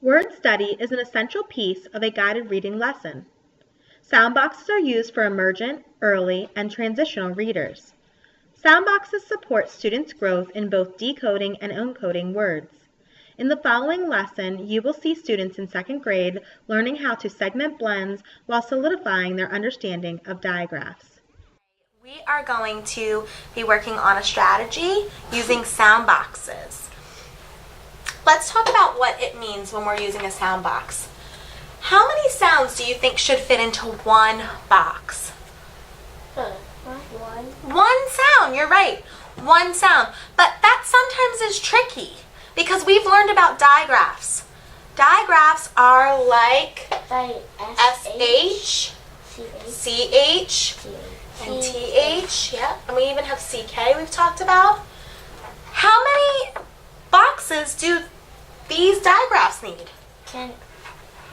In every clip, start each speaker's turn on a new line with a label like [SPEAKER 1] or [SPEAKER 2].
[SPEAKER 1] Word study is an essential piece of a guided reading lesson. Sound boxes are used for emergent, early, and transitional readers. Sound boxes support students' growth in both decoding and encoding words. In the following lesson, you will see students in second grade learning how to segment blends while solidifying their understanding of digraphs.
[SPEAKER 2] We are going to be working on a strategy using sound boxes. Let's talk about what it means when we're using a sound box. How many sounds do you think should fit into one box? One sound, you're right. One sound. But that sometimes is tricky because we've learned about digraphs. Digraphs are like SH, CH, and TH. Yeah, and we even have CK we've talked about. How many boxes do these digraphs need?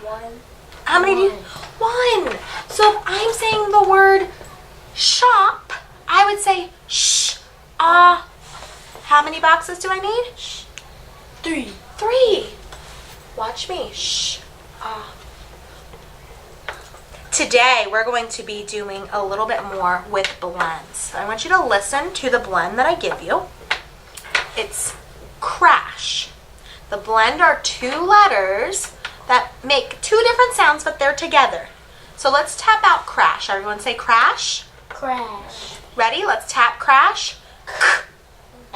[SPEAKER 3] One.
[SPEAKER 2] How many do you? One. So if I'm saying the word shop, I would say sh, ah. How many boxes do I need? Three. Watch me. Sh, ah. Today we're going to be doing a little bit more with blends. I want you to listen to the blend that I give you. It's crash. The blend are two letters that make two different sounds, but they're together. So let's tap out crash. Everyone say crash.
[SPEAKER 3] Crash.
[SPEAKER 2] Ready? Let's tap crash.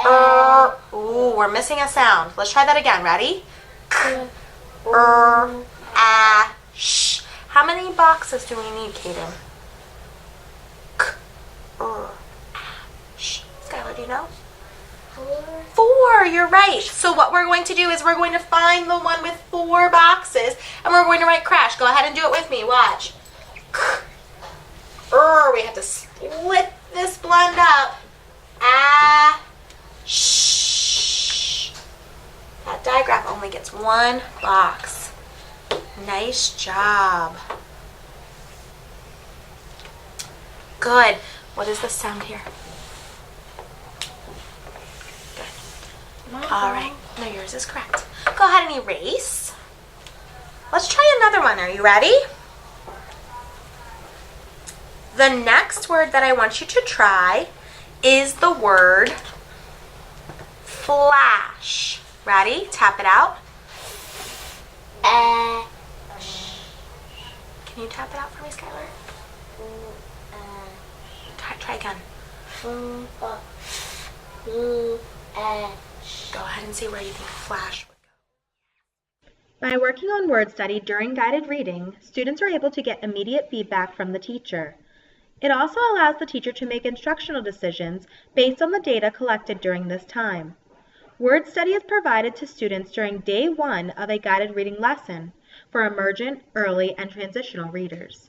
[SPEAKER 2] Ooh, we're missing a sound. Let's try that again. Ready? Sh. How many boxes do we need, Kaden? Skylar, do you know? 4, you're right. So what we're going to do is we're going to find the one with 4 boxes and we're going to write crash. Go ahead and do it with me. Watch. We have to split this blend up. Shh. That digraph only gets 1 box. Nice job. Good. What is the sound here? All right. No, yours is correct. Go ahead and erase. Let's try another one. Are you ready? The next word that I want you to try is the word flash. Ready? Tap it out. Can you tap it out for me, Skylar? Try again. Go ahead and see where you think flash would go.
[SPEAKER 1] By working on word study during guided reading, students are able to get immediate feedback from the teacher. It also allows the teacher to make instructional decisions based on the data collected during this time. Word study is provided to students during day 1 of a guided reading lesson for emergent, early, and transitional readers.